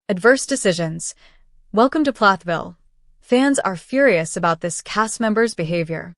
Adverse decisions. Welcome to Plathville. Fans are furious about this cast member's behavior.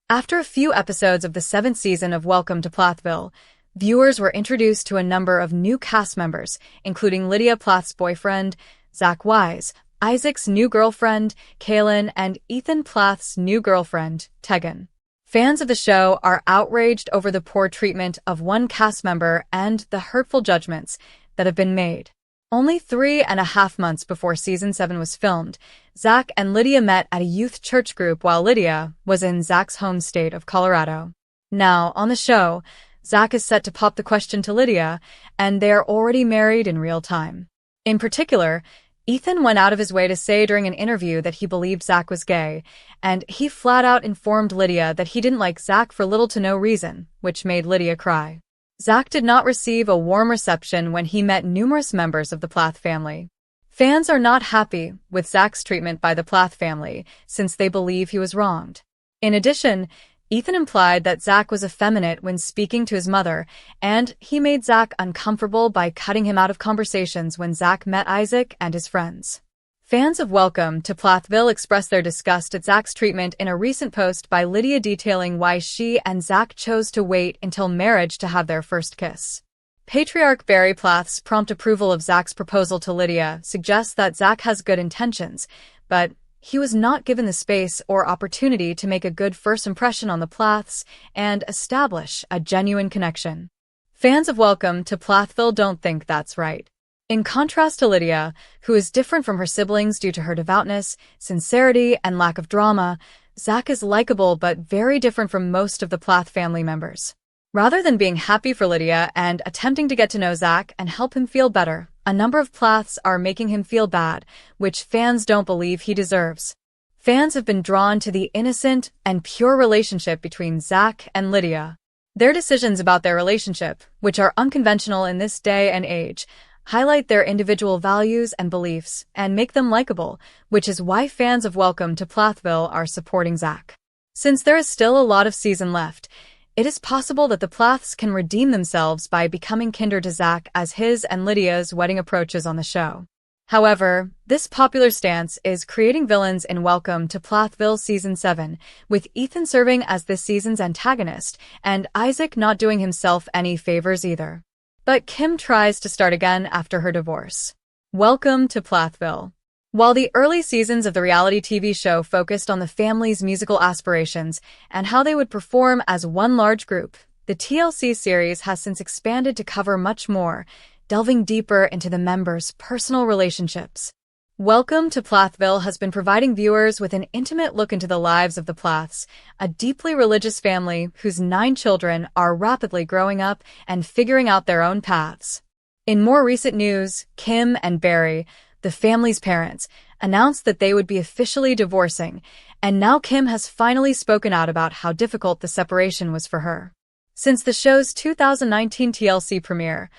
After a few episodes of the 7th season of Welcome to Plathville, viewers were introduced to a number of new cast members, including Lydia Plath's boyfriend, Zac Wyse, Isaac's new girlfriend, Kaylin, and Ethan Plath's new girlfriend, Tegan. Fans of the show are outraged over the poor treatment of one cast member and the hurtful judgments that have been made. Only 3.5 months before Season 7 was filmed, Zac and Lydia met at a youth church group while Lydia was in Zac's home state of Colorado. Now, on the show, Zac is set to pop the question to Lydia, and they are already married in real time. In particular, Ethan went out of his way to say during an interview that he believed Zac was gay, and he flat out informed Lydia that he didn't like Zac for little to no reason, which made Lydia cry. Zac did not receive a warm reception when he met numerous members of the Plath family. Fans are not happy with Zac's treatment by the Plath family, since they believe he was wronged. In addition, Ethan implied that Zac was effeminate when speaking to his mother, and he made Zac uncomfortable by cutting him out of conversations when Zac met Isaac and his friends. Fans of Welcome to Plathville expressed their disgust at Zac's treatment in a recent post by Lydia detailing why she and Zac chose to wait until marriage to have their first kiss. Patriarch Barry Plath's prompt approval of Zac's proposal to Lydia suggests that Zac has good intentions, but he was not given the space or opportunity to make a good first impression on the Plaths and establish a genuine connection. Fans of Welcome to Plathville don't think that's right. In contrast to Lydia, who is different from her siblings due to her devoutness, sincerity, and lack of drama, Zac is likable but very different from most of the Plath family members. Rather than being happy for Lydia and attempting to get to know Zac and help him feel better, a number of Plaths are making him feel bad, which fans don't believe he deserves. Fans have been drawn to the innocent and pure relationship between Zac and Lydia. Their decisions about their relationship, which are unconventional in this day and age, highlight their individual values and beliefs and make them likable, which is why fans of Welcome to Plathville are supporting Zac. Since there is still a lot of season left, it is possible that the Plaths can redeem themselves by becoming kinder to Zac as his and Lydia's wedding approaches on the show. However, this popular stance is creating villains in Welcome to Plathville Season 7, with Ethan serving as this season's antagonist and Isaac not doing himself any favors either. But Kim tries to start again after her divorce. Welcome to Plathville. While the early seasons of the reality TV show focused on the family's musical aspirations and how they would perform as one large group, the TLC series has since expanded to cover much more, delving deeper into the members' personal relationships. Welcome to Plathville has been providing viewers with an intimate look into the lives of the Plaths, a deeply religious family whose 9 children are rapidly growing up and figuring out their own paths. In more recent news, Kim and Barry, the family's parents, announced that they would be officially divorcing, and now Kim has finally spoken out about how difficult the separation was for her. Since the show's 2019 TLC premiere,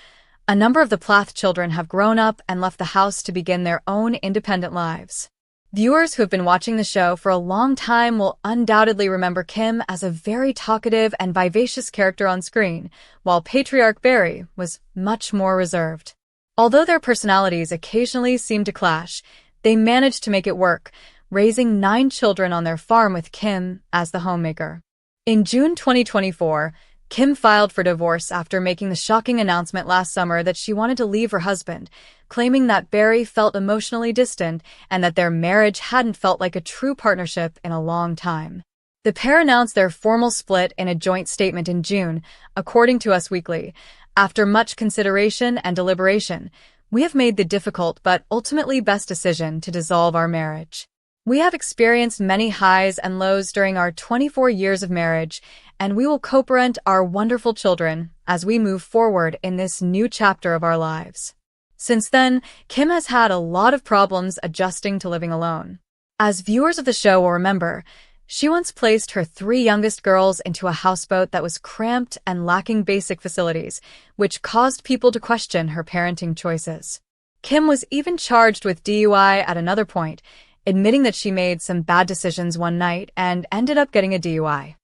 a number of the Plath children have grown up and left the house to begin their own independent lives. Viewers who have been watching the show for a long time will undoubtedly remember Kim as a very talkative and vivacious character on screen, while Patriarch Barry was much more reserved. Although their personalities occasionally seem to clash, they managed to make it work, raising 9 children on their farm with Kim as the homemaker. In June 2024, Kim filed for divorce after making the shocking announcement last summer that she wanted to leave her husband, claiming that Barry felt emotionally distant and that their marriage hadn't felt like a true partnership in a long time. The pair announced their formal split in a joint statement in June, according to Us Weekly. After much consideration and deliberation, we have made the difficult but ultimately best decision to dissolve our marriage. We have experienced many highs and lows during our 24 years of marriage, and we will co-parent our wonderful children as we move forward in this new chapter of our lives. Since then, Kim has had a lot of problems adjusting to living alone. As viewers of the show will remember, she once placed her 3 youngest girls into a houseboat that was cramped and lacking basic facilities, which caused people to question her parenting choices. Kim was even charged with DUI at another point, admitting that she made some bad decisions one night and ended up getting a DUI.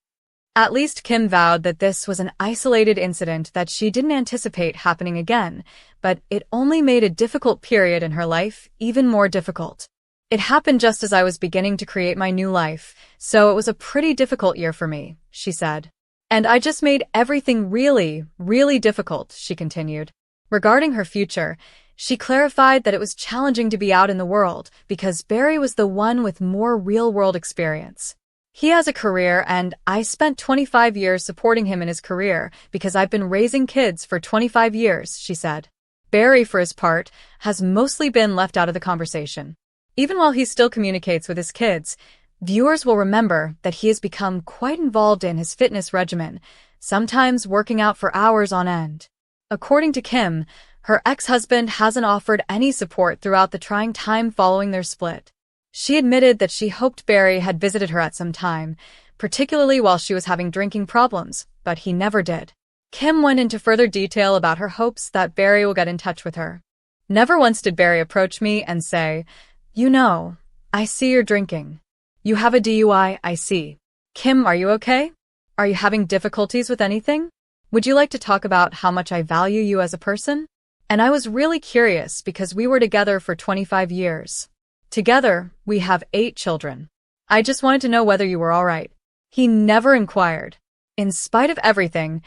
At least Kim vowed that this was an isolated incident that she didn't anticipate happening again, but it only made a difficult period in her life even more difficult. It happened just as I was beginning to create my new life, so it was a pretty difficult year for me, she said. And I just made everything really, really difficult, she continued. Regarding her future, she clarified that it was challenging to be out in the world because Barry was the one with more real-world experience. He has a career, and I spent 25 years supporting him in his career because I've been raising kids for 25 years, she said. Barry, for his part, has mostly been left out of the conversation. Even while he still communicates with his kids, viewers will remember that he has become quite involved in his fitness regimen, sometimes working out for hours on end. According to Kim, her ex-husband hasn't offered any support throughout the trying time following their split. She admitted that she hoped Barry had visited her at some time, particularly while she was having drinking problems, but he never did. Kim went into further detail about her hopes that Barry will get in touch with her. Never once did Barry approach me and say, "You know, I see you're drinking. You have a DUI, I see. Kim, are you okay? Are you having difficulties with anything? Would you like to talk about how much I value you as a person?" And I was really curious because we were together for 25 years. Together, we have 8 children. I just wanted to know whether you were all right. He never inquired. In spite of everything,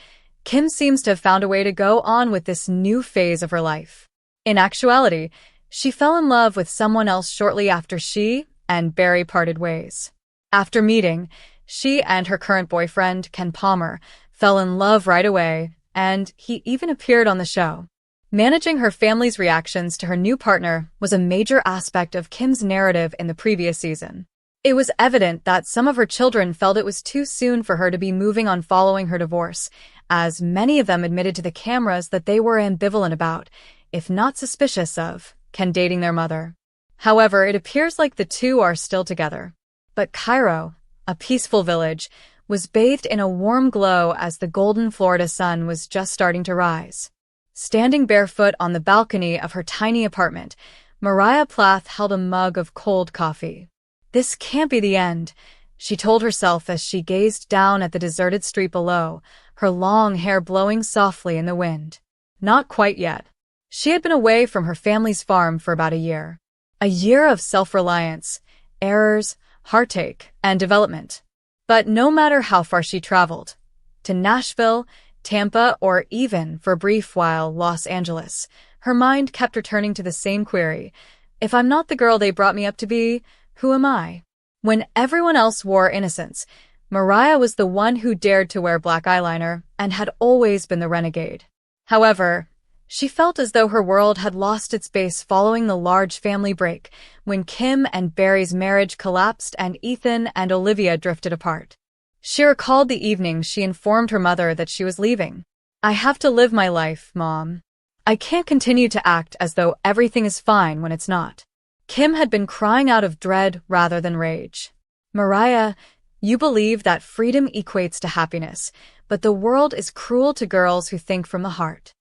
Kim seems to have found a way to go on with this new phase of her life. In actuality, she fell in love with someone else shortly after she and Barry parted ways. After meeting, she and her current boyfriend, Ken Palmer, fell in love right away, and he even appeared on the show. Managing her family's reactions to her new partner was a major aspect of Kim's narrative in the previous season. It was evident that some of her children felt it was too soon for her to be moving on following her divorce, as many of them admitted to the cameras that they were ambivalent about, if not suspicious of, Ken dating their mother. However, it appears like the two are still together. But Cairo, a peaceful village, was bathed in a warm glow as the golden Florida sun was just starting to rise. Standing barefoot on the balcony of her tiny apartment, Lydia Plath held a mug of cold coffee. "This can't be the end," she told herself as she gazed down at the deserted street below, her long hair blowing softly in the wind. Not quite yet. She had been away from her family's farm for about a year. A year of self-reliance, errors, heartache, and development. But no matter how far she traveled, to Nashville, Tampa, or even, for a brief while, Los Angeles, her mind kept returning to the same query. If I'm not the girl they brought me up to be, who am I? When everyone else wore innocence, Mariah was the one who dared to wear black eyeliner and had always been the renegade. However, she felt as though her world had lost its base following the large family break when Kim and Barry's marriage collapsed and Ethan and Olivia drifted apart. She recalled the evening she informed her mother that she was leaving. "I have to live my life, Mom. I can't continue to act as though everything is fine when it's not." Kim had been crying out of dread rather than rage. "Mariah, you believe that freedom equates to happiness, but the world is cruel to girls who think from the heart."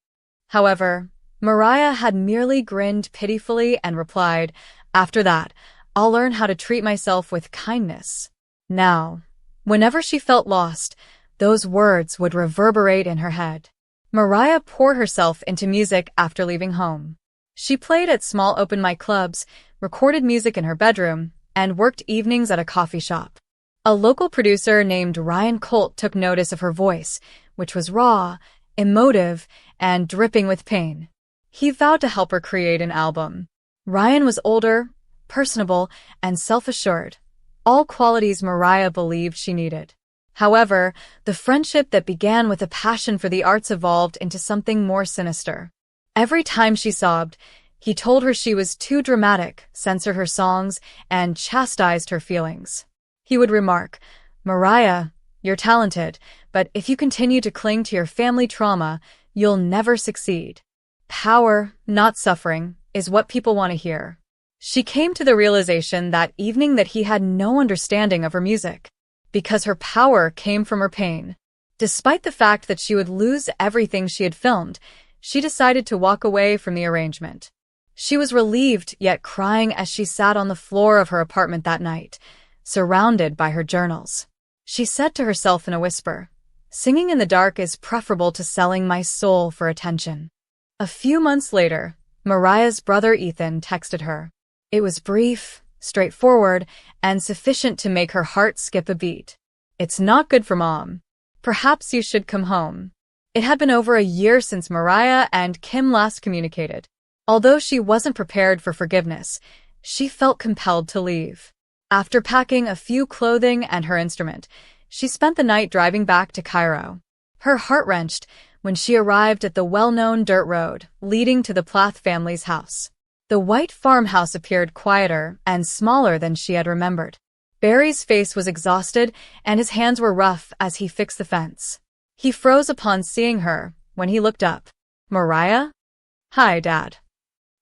However, Mariah had merely grinned pitifully and replied, "After that, I'll learn how to treat myself with kindness." Now, whenever she felt lost, those words would reverberate in her head. Mariah poured herself into music after leaving home. She played at small open mic clubs, recorded music in her bedroom, and worked evenings at a coffee shop. A local producer named Ryan Colt took notice of her voice, which was raw, emotive, and dripping with pain. He vowed to help her create an album. Ryan was older, personable, and self-assured, all qualities Mariah believed she needed. However, the friendship that began with a passion for the arts evolved into something more sinister. Every time she sobbed, he told her she was too dramatic, censored her songs, and chastised her feelings. He would remark, "Mariah, you're talented, but if you continue to cling to your family trauma, you'll never succeed. Power, not suffering, is what people want to hear." She came to the realization that evening that he had no understanding of her music, because her power came from her pain. Despite the fact that she would lose everything she had filmed, she decided to walk away from the arrangement. She was relieved yet crying as she sat on the floor of her apartment that night, surrounded by her journals. She said to herself in a whisper, "Singing in the dark is preferable to selling my soul for attention." A few months later, Mariah's brother Ethan texted her. It was brief, straightforward, and sufficient to make her heart skip a beat. "It's not good for Mom. Perhaps you should come home." It had been over a year since Mariah and Kim last communicated. Although she wasn't prepared for forgiveness, she felt compelled to leave. After packing a few clothing and her instrument, she spent the night driving back to Cairo. Her heart wrenched when she arrived at the well-known dirt road leading to the Plath family's house. The white farmhouse appeared quieter and smaller than she had remembered. Barry's face was exhausted and his hands were rough as he fixed the fence. He froze upon seeing her when he looked up. "Mariah?" "Hi, Dad.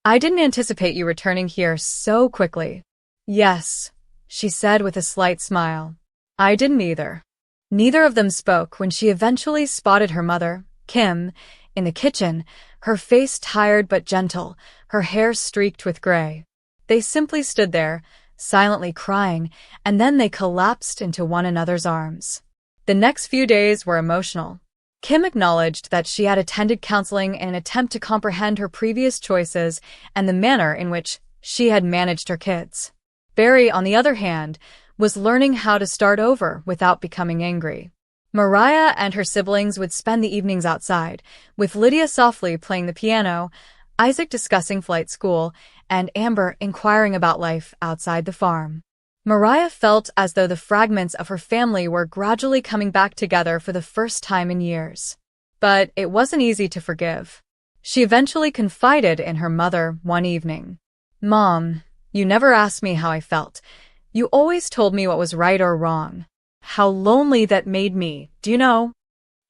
I didn't anticipate you returning here so quickly." "Yes," she said with a slight smile. "I didn't either." Neither of them spoke when she eventually spotted her mother, Kim, in the kitchen, her face tired but gentle, her hair streaked with gray. They simply stood there, silently crying, and then they collapsed into one another's arms. The next few days were emotional. Kim acknowledged that she had attended counseling in an attempt to comprehend her previous choices and the manner in which she had managed her kids. Barry, on the other hand, was learning how to start over without becoming angry. Mariah and her siblings would spend the evenings outside, with Lydia softly playing the piano, Isaac discussing flight school, and Amber inquiring about life outside the farm. Mariah felt as though the fragments of her family were gradually coming back together for the first time in years. But it wasn't easy to forgive. She eventually confided in her mother one evening. "Mom, you never asked me how I felt. You always told me what was right or wrong. How lonely that made me, do you know?"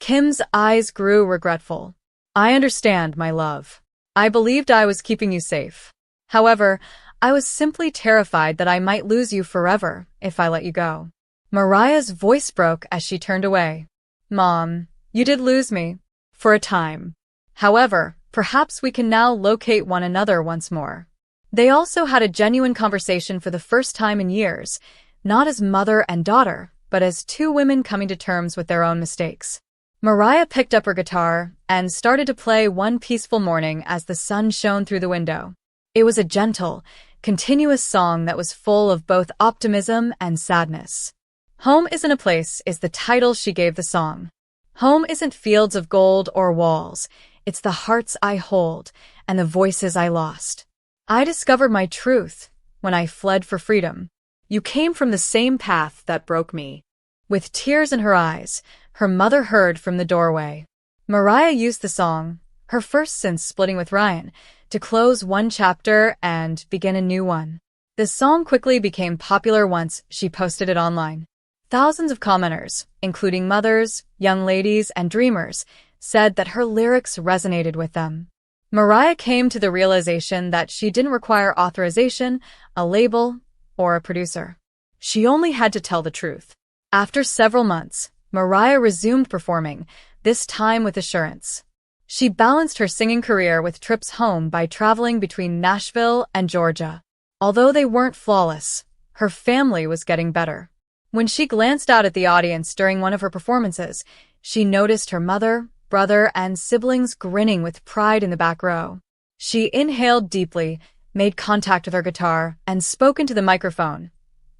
Kim's eyes grew regretful. "I understand, my love. I believed I was keeping you safe. However, I was simply terrified that I might lose you forever if I let you go." Mariah's voice broke as she turned away. "Mom, you did lose me. For a time. However, perhaps we can now locate one another once more." They also had a genuine conversation for the first time in years, not as mother and daughter, but as two women coming to terms with their own mistakes. Mariah picked up her guitar and started to play one peaceful morning as the sun shone through the window. It was a gentle, continuous song that was full of both optimism and sadness. "Home Isn't a Place" is the title she gave the song. Home isn't fields of gold or walls. It's the hearts I hold and the voices I lost. I discovered my truth when I fled for freedom. You came from the same path that broke me. With tears in her eyes, her mother heard from the doorway. Mariah used the song, her first since splitting with Ryan, to close one chapter and begin a new one. The song quickly became popular once she posted it online. Thousands of commenters, including mothers, young ladies, and dreamers, said that her lyrics resonated with them. Mariah came to the realization that she didn't require authorization, a label, or a producer. She only had to tell the truth. After several months, Mariah resumed performing, this time with assurance. She balanced her singing career with trips home by traveling between Nashville and Georgia. Although they weren't flawless, her family was getting better. When she glanced out at the audience during one of her performances, she noticed her mother, brother, and siblings grinning with pride in the back row. She inhaled deeply, made contact with her guitar, and spoke into the microphone.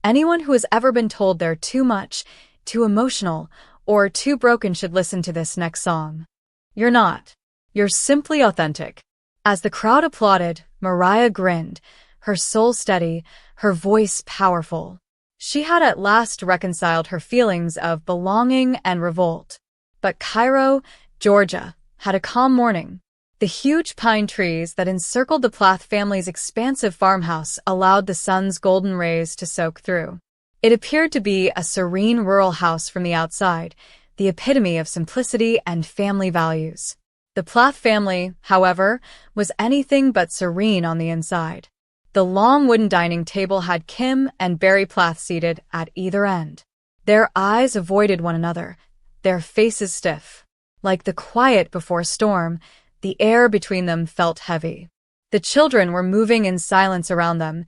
Anyone who has ever been told they're too much, too emotional, or too broken should listen to this next song. You're not. You're simply authentic. As the crowd applauded, Mariah grinned, her soul steady, her voice powerful. She had at last reconciled her feelings of belonging and revolt. But Cairo, Georgia, had a calm morning. The huge pine trees that encircled the Plath family's expansive farmhouse allowed the sun's golden rays to soak through. It appeared to be a serene rural house from the outside, the epitome of simplicity and family values. The Plath family, however, was anything but serene on the inside. The long wooden dining table had Kim and Barry Plath seated at either end. Their eyes avoided one another, their faces stiff. Like the quiet before a storm, the air between them felt heavy. The children were moving in silence around them,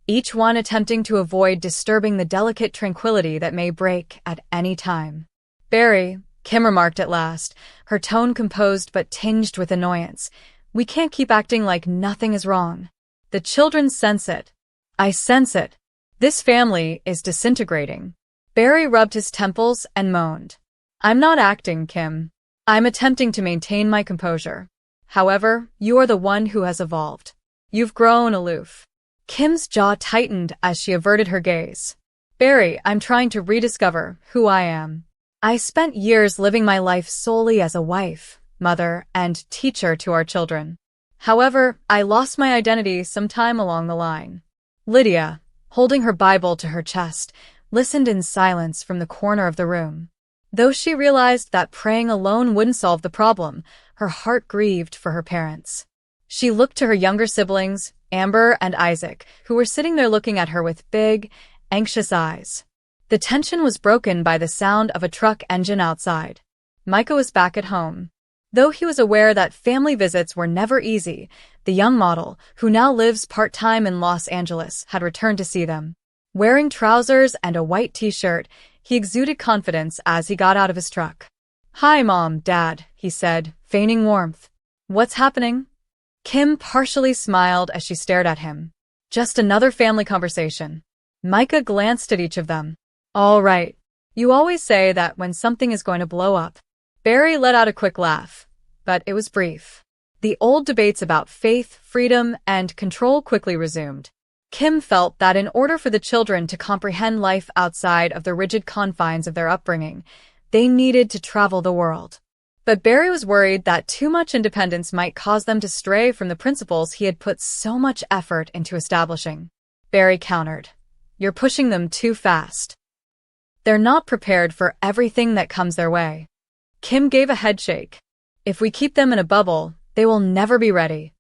each one attempting to avoid disturbing the delicate tranquility that may break at any time. "Barry," Kim remarked at last, her tone composed but tinged with annoyance, "we can't keep acting like nothing is wrong. The children sense it. I sense it. This family is disintegrating." Barry rubbed his temples and moaned. "I'm not acting, Kim. I'm attempting to maintain my composure. However, you are the one who has evolved. You've grown aloof." Kim's jaw tightened as she averted her gaze. "Barry, I'm trying to rediscover who I am. I spent years living my life solely as a wife, mother, and teacher to our children. However, I lost my identity sometime along the line." Lydia, holding her Bible to her chest, listened in silence from the corner of the room. Though she realized that praying alone wouldn't solve the problem, her heart grieved for her parents. She looked to her younger siblings, Amber and Isaac, who were sitting there looking at her with big, anxious eyes. The tension was broken by the sound of a truck engine outside. Micah was back at home. Though he was aware that family visits were never easy, the young model, who now lives part-time in Los Angeles, had returned to see them. Wearing trousers and a white t-shirt, he exuded confidence as he got out of his truck. "Hi, Mom, Dad," he said, feigning warmth. "What's happening?" Kim partially smiled as she stared at him. "Just another family conversation." Micah glanced at each of them. "All right. You always say that when something is going to blow up." Barry let out a quick laugh, but it was brief. The old debates about faith, freedom, and control quickly resumed. Kim felt that in order for the children to comprehend life outside of the rigid confines of their upbringing, they needed to travel the world. But Barry was worried that too much independence might cause them to stray from the principles he had put so much effort into establishing. Barry countered, "You're pushing them too fast. They're not prepared for everything that comes their way." Kim gave a headshake. "If we keep them in a bubble, they will never be ready."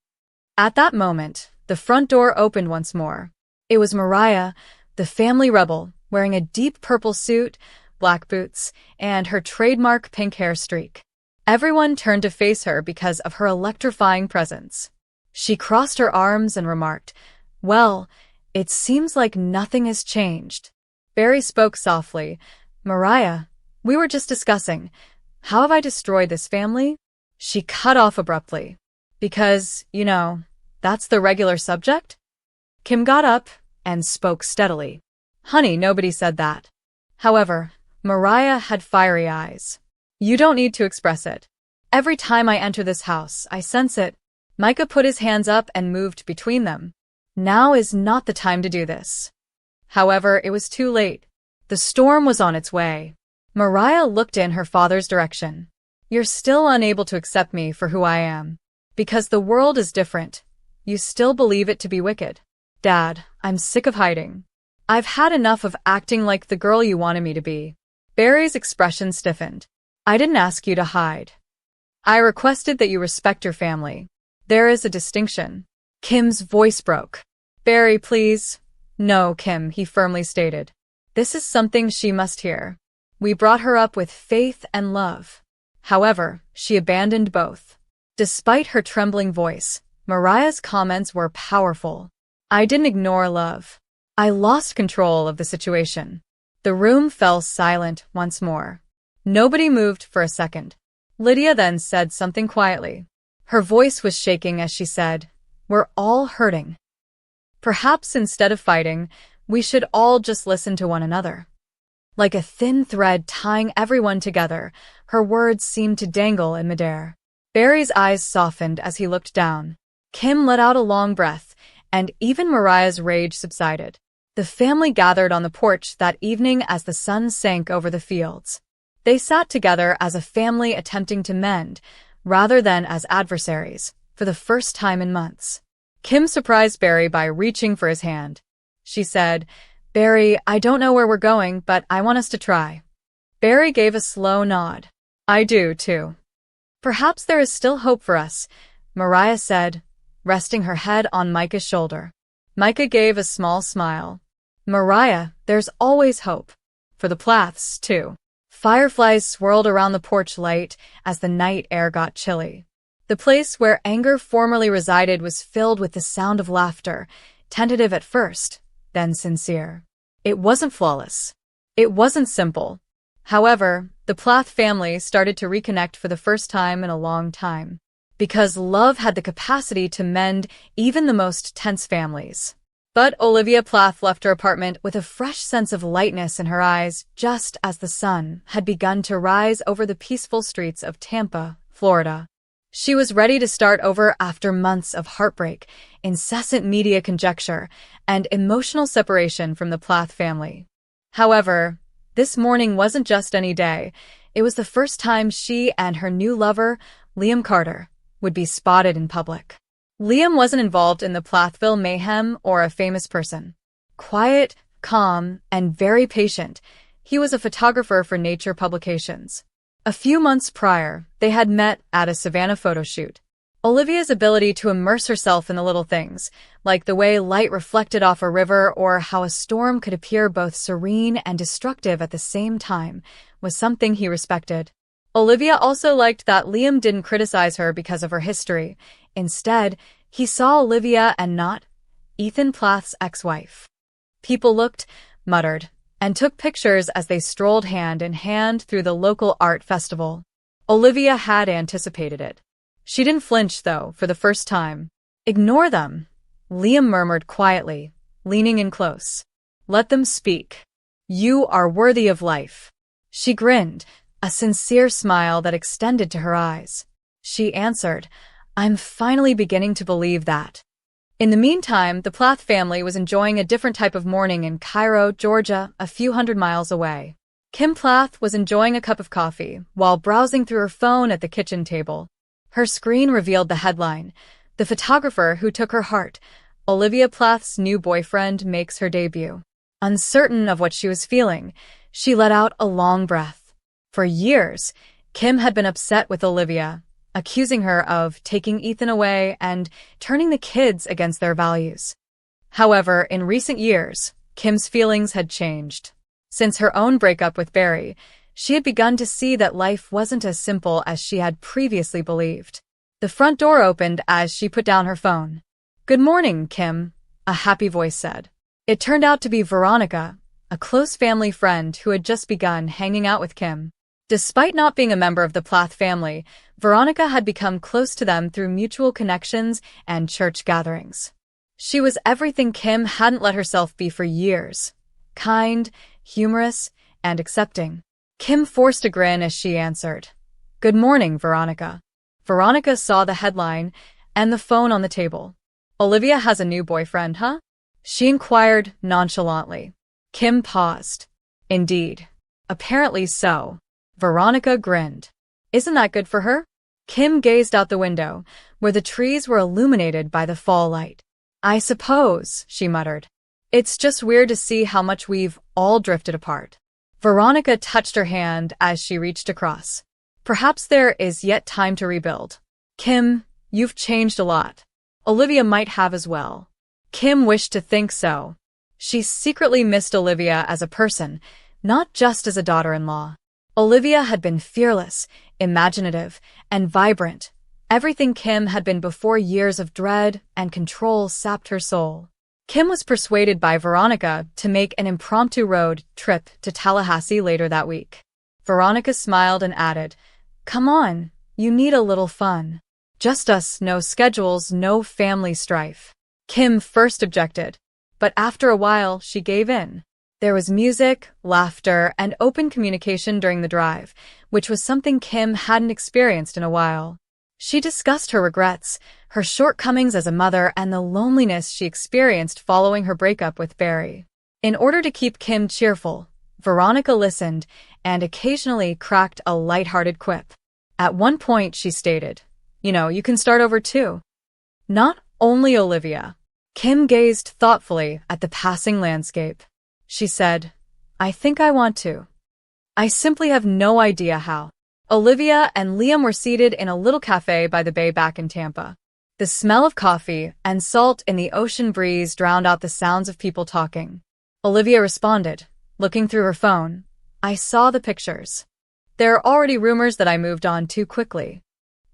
At that moment, the front door opened once more. It was Mariah, the family rebel, wearing a deep purple suit, black boots, and her trademark pink hair streak. Everyone turned to face her because of her electrifying presence. She crossed her arms and remarked, "Well, it seems like nothing has changed." Barry spoke softly. "Mariah, we were just discussing, how have I destroyed this family?" She cut off abruptly. "Because, that's the regular subject?" Kim got up and spoke steadily. "Honey, nobody said that." However, Mariah had fiery eyes. "You don't need to express it. Every time I enter this house, I sense it." Micah put his hands up and moved between them. "Now is not the time to do this." However, it was too late. The storm was on its way. Mariah looked in her father's direction. "You're still unable to accept me for who I am. Because the world is different. You still believe it to be wicked. Dad, I'm sick of hiding. I've had enough of acting like the girl you wanted me to be." Barry's expression stiffened. "I didn't ask you to hide. I requested that you respect your family. There is a distinction." Kim's voice broke. "Barry, please." "No, Kim," he firmly stated. "This is something she must hear. We brought her up with faith and love." However, she abandoned both. Despite her trembling voice, Mariah's comments were powerful. "I didn't ignore love. I lost control of the situation." The room fell silent once more. Nobody moved for a second. Lydia then said something quietly. Her voice was shaking as she said, "We're all hurting. Perhaps instead of fighting, we should all just listen to one another." Like a thin thread tying everyone together, her words seemed to dangle in midair. Barry's eyes softened as he looked down. Kim let out a long breath, and even Mariah's rage subsided. The family gathered on the porch that evening as the sun sank over the fields. They sat together as a family attempting to mend, rather than as adversaries, for the first time in months. Kim surprised Barry by reaching for his hand. She said, "Barry, I don't know where we're going, but I want us to try." Barry gave a slow nod. "I do, too." "Perhaps there is still hope for us," Mariah said, resting her head on Micah's shoulder. Micah gave a small smile. "Mariah, there's always hope. For the Plaths, too." Fireflies swirled around the porch light as the night air got chilly. The place where anger formerly resided was filled with the sound of laughter, tentative at first, then sincere. It wasn't flawless. It wasn't simple. However, the Plath family started to reconnect for the first time in a long time. Because love had the capacity to mend even the most tense families. But Olivia Plath left her apartment with a fresh sense of lightness in her eyes just as the sun had begun to rise over the peaceful streets of Tampa, Florida. She was ready to start over after months of heartbreak, incessant media conjecture, and emotional separation from the Plath family. However, this morning wasn't just any day. It was the first time she and her new lover, Liam Carter, would be spotted in public. Liam wasn't involved in the Plathville mayhem or a famous person. Quiet, calm, and very patient, he was a photographer for Nature publications. A few months prior, they had met at a Savannah photo shoot. Olivia's ability to immerse herself in the little things, like the way light reflected off a river or how a storm could appear both serene and destructive at the same time, was something he respected. Olivia also liked that Liam didn't criticize her because of her history. Instead, he saw Olivia and not Ethan Plath's ex-wife. People looked, muttered, and took pictures as they strolled hand in hand through the local art festival. Olivia had anticipated it. She didn't flinch, though, for the first time. "Ignore them," Liam murmured quietly, leaning in close. "Let them speak. You are worthy of life." She grinned, a sincere smile that extended to her eyes. She answered, "I'm finally beginning to believe that." In the meantime, the Plath family was enjoying a different type of morning in Cairo, Georgia, a few hundred miles away. Kim Plath was enjoying a cup of coffee while browsing through her phone at the kitchen table. Her screen revealed the headline, "The photographer who took her heart, Olivia Plath's new boyfriend makes her debut." Uncertain of what she was feeling, she let out a long breath. For years, Kim had been upset with Olivia, accusing her of taking Ethan away and turning the kids against their values. However, in recent years, Kim's feelings had changed. Since her own breakup with Barry, she had begun to see that life wasn't as simple as she had previously believed. The front door opened as she put down her phone. "Good morning, Kim," a happy voice said. It turned out to be Veronica, a close family friend who had just begun hanging out with Kim. Despite not being a member of the Plath family, Veronica had become close to them through mutual connections and church gatherings. She was everything Kim hadn't let herself be for years: kind, humorous, and accepting. Kim forced a grin as she answered, "Good morning, Veronica." Veronica saw the headline and the phone on the table. "Olivia has a new boyfriend, huh?" she inquired nonchalantly. Kim paused. "Indeed. Apparently so." Veronica grinned. "Isn't that good for her?" Kim gazed out the window, where the trees were illuminated by the fall light. "I suppose," she muttered. "It's just weird to see how much we've all drifted apart." Veronica touched her hand as she reached across. "Perhaps there is yet time to rebuild." "Kim, you've changed a lot." Olivia might have as well. Kim wished to think so. She secretly missed Olivia as a person, not just as a daughter-in-law. Olivia had been fearless, imaginative, and vibrant. Everything Kim had been before years of dread and control sapped her soul. Kim was persuaded by Veronica to make an impromptu road trip to Tallahassee later that week. Veronica smiled and added, "Come on, you need a little fun. Just us, no schedules, no family strife." Kim first objected, but after a while she gave in. There was music, laughter, and open communication during the drive, which was something Kim hadn't experienced in a while. She discussed her regrets, her shortcomings as a mother, and the loneliness she experienced following her breakup with Barry. In order to keep Kim cheerful, Veronica listened and occasionally cracked a lighthearted quip. At one point she stated, "You can start over too." Not only Olivia. Kim gazed thoughtfully at the passing landscape. She said, "I think I want to. I simply have no idea how." Olivia and Liam were seated in a little cafe by the bay back in Tampa. The smell of coffee and salt in the ocean breeze drowned out the sounds of people talking. Olivia responded, looking through her phone, "I saw the pictures. There are already rumors that I moved on too quickly."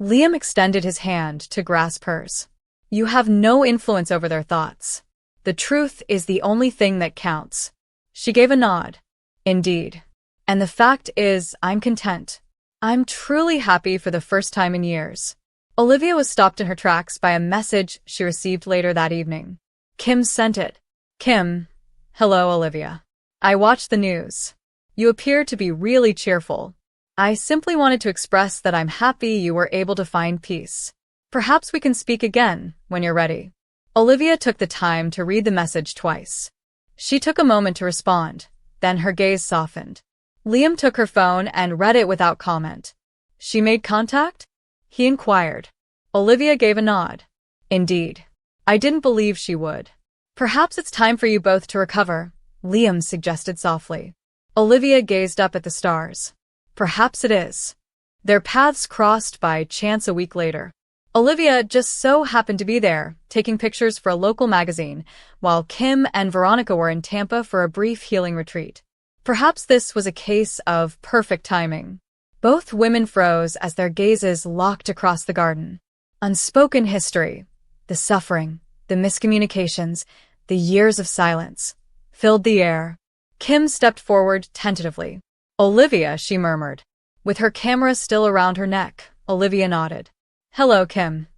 Liam extended his hand to grasp hers. "You have no influence over their thoughts. The truth is the only thing that counts. She gave a nod. Indeed. And the fact is, I'm content. I'm truly happy for the first time in years. Olivia was stopped in her tracks by a message she received later that evening. Kim sent it. Kim. Hello, Olivia. I watched the news. You appear to be really cheerful. I simply wanted to express that I'm happy you were able to find peace. Perhaps we can speak again when you're ready. Olivia took the time to read the message twice. She took a moment to respond, then her gaze softened. Liam took her phone and read it without comment. She made contact? He inquired. Olivia gave a nod. Indeed. I didn't believe she would. Perhaps it's time for you both to recover, Liam suggested softly. Olivia gazed up at the stars. Perhaps it is. Their paths crossed by chance a week later. Olivia just so happened to be there, taking pictures for a local magazine, while Kim and Veronica were in Tampa for a brief healing retreat. Perhaps this was a case of perfect timing. Both women froze as their gazes locked across the garden. Unspoken history, the suffering, the miscommunications, the years of silence, filled the air. Kim stepped forward tentatively. Olivia, she murmured. With her camera still around her neck, Olivia nodded. Hello, Kim.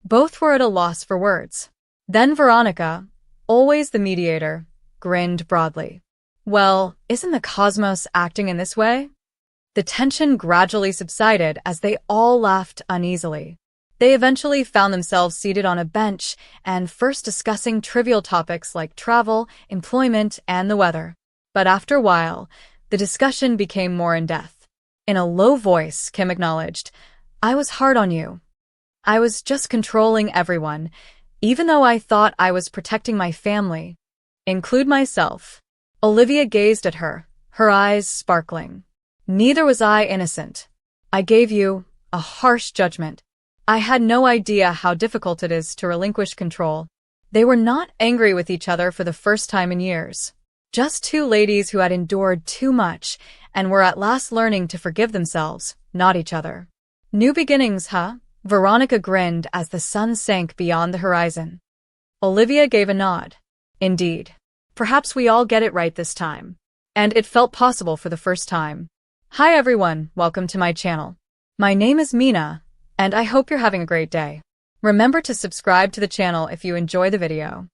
Both were at a loss for words. Then Veronica, always the mediator, grinned broadly. Well, isn't the cosmos acting in this way? The tension gradually subsided as they all laughed uneasily. They eventually found themselves seated on a bench and first discussing trivial topics like travel, employment, and the weather. But after a while, the discussion became more in-depth. In a low voice, Kim acknowledged, I was hard on you. I was just controlling everyone, even though I thought I was protecting my family. Include myself. Olivia gazed at her, her eyes sparkling. Neither was I innocent. I gave you a harsh judgment. I had no idea how difficult it is to relinquish control. They were not angry with each other for the first time in years. Just two ladies who had endured too much and were at last learning to forgive themselves, not each other. New beginnings, huh? Veronica grinned as the sun sank beyond the horizon. Olivia gave a nod. Indeed. Perhaps we all get it right this time. And it felt possible for the first time. Hi everyone, welcome to my channel. My name is Mina, and I hope you're having a great day. Remember to subscribe to the channel if you enjoy the video.